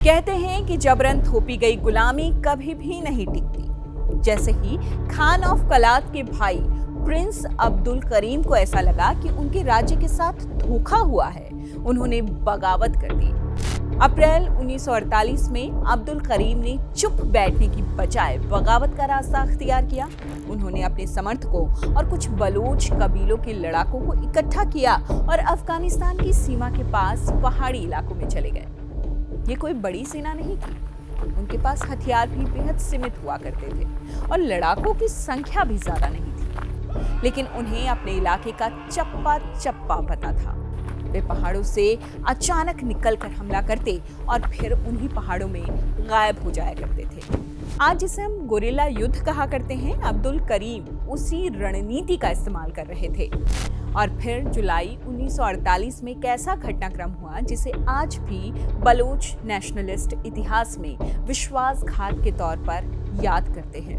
कहते हैं कि जबरन थोपी गई गुलामी कभी भी नहीं टिकती। जैसे ही खान ऑफ कलात के भाई प्रिंस अब्दुल करीम को ऐसा लगा कि उनके राज्य के साथ धोखा हुआ है, उन्होंने बगावत कर दी। अप्रैल 1948 में अब्दुल करीम ने चुप बैठने की बजाय बगावत का रास्ता अख्तियार किया। उन्होंने अपने समर्थकों और कुछ बलूच कबीलों के लड़ाकों को इकट्ठा किया और अफगानिस्तान की सीमा के पास पहाड़ी इलाकों में चले गए। ये कोई बड़ी सेना नहीं थी, उनके पास हथियार भी बेहद सीमित हुआ करते थे और लड़ाकों की संख्या भी ज्यादा नहीं थी, लेकिन उन्हें अपने इलाके का चप्पा चप्पा पता था। वे पहाड़ों से अचानक निकलकर हमला करते और फिर उन्हीं पहाड़ों में गायब हो जाया करते थे। आज जिसे हम गोरिल्ला युद्ध कहा करते हैं, अब्दुल करीम उसी रणनीति का इस्तेमाल कर रहे थे। और फिर जुलाई 1948 में कैसा घटनाक्रम हुआ जिसे आज भी बलोच नेशनलिस्ट इतिहास में विश्वासघात के तौर पर याद करते हैं।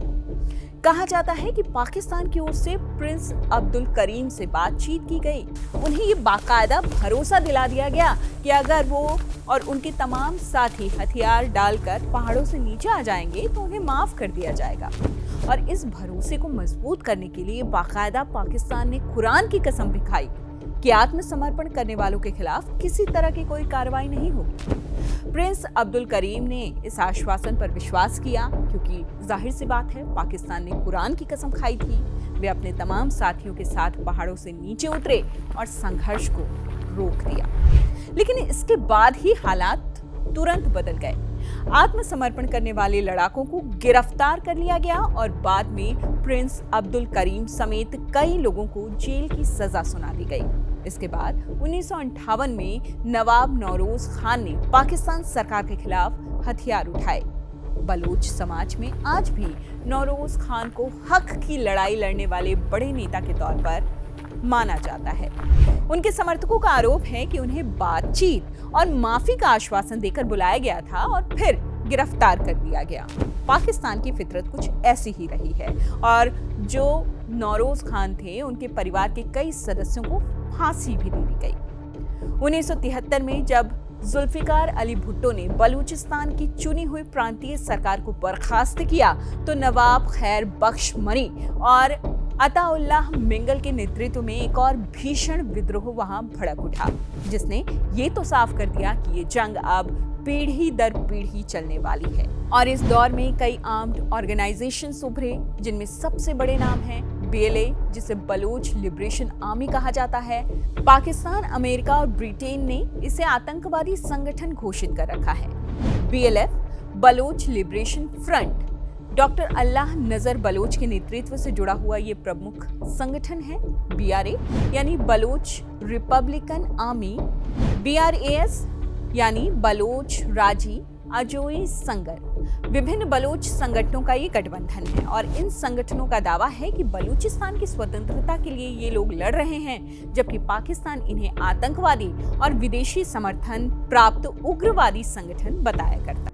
कहा जाता है कि पाकिस्तान की ओर से प्रिंस अब्दुल करीम से बातचीत की गई। उन्हें ये बाकायदा भरोसा दिला दिया गया कि अगर वो और उनके तमाम साथी हथियार डालकर पहाड़ों से नीचे आ जाएंगे तो उन्हें माफ कर दिया जाएगा। और इस भरोसे को मजबूत करने के लिए बाकायदा पाकिस्तान ने कुरान की कसम भी खाई कि आत्मसमर्पण करने वालों के खिलाफ किसी तरह की कोई कार्रवाई नहीं होगी। प्रिंस अब्दुल करीम ने इस आश्वासन पर विश्वास किया क्योंकि जाहिर सी बात है, पाकिस्तान ने कुरान की कसम खाई थी। वे अपने तमाम साथियों के साथ पहाड़ों से नीचे उतरे और संघर्ष को रोक दिया। लेकिन इसके बाद ही हालात तुरंत बदल गए। आत्मसमर्पण करने वाले लड़ाकों को गिरफ्तार कर लिया गया और बाद में प्रिंस अब्दुल करीम समेत कई लोगों को जेल की सजा सुना दी गई। इसके बाद 1958 में नवाब नौरोज खान ने पाकिस्तान सरकार के खिलाफ हथियार उठाए। बलूच समाज में आज भी नौरोज खान को हक की लड़ाई लड़ने वाले बड़े नेता के तौर पर माना जाता है। उनके समर्थकों का आरोप है कि उन्हें बातचीत और माफी का आश्वासन देकर बुलाया गया था और फिर गिरफ्तार कर दिया गया। पाकिस्तान की फितरत कुछ ऐसी ही रही है और जो नौरोज खान थे, उनके परिवार के कई सदस्यों को फांसी भी दे दी गई। 1973 में जब जुल्फिकार अली भुट्टो ने बलूचिस्तान की चुनी हुई प्रांतीय सरकार को बर्खास्त किया तो नवाब खैर बख्श मनी और अताउल्लाह मिंगल के नेतृत्व में एक और भीषण विद्रोह वहां भड़क उठा, जिसने ये तो साफ कर दिया कि ये जंग अब पीढ़ी दर पीढ़ी चलने वाली है। और इस दौर में कई आर्म्ड ऑर्गेनाइजेशंस उभरे, जिनमें सबसे बड़े नाम हैं BLA, जिसे बलूच लिबरेशन आर्मी कहा जाता है। पाकिस्तान, अमेरिका और ब्रिटेन ने इसे आतंकवादी संगठन घोषित कर रखा है। BLF, Baloch liberation front, doctor Allah Nazar Baloch के नेतृत्व से जुड़ा हुआ ये प्रमुख संगठन है। BRA यानी बलोच रिपब्लिकन आर्मी, BRAS यानी बलोच राजी अजोई संगर, विभिन्न बलोच संगठनों का ये गठबंधन है। और इन संगठनों का दावा है कि बलूचिस्तान की स्वतंत्रता के लिए ये लोग लड़ रहे हैं, जबकि पाकिस्तान इन्हें आतंकवादी और विदेशी समर्थन प्राप्त उग्रवादी संगठन बताया करता है।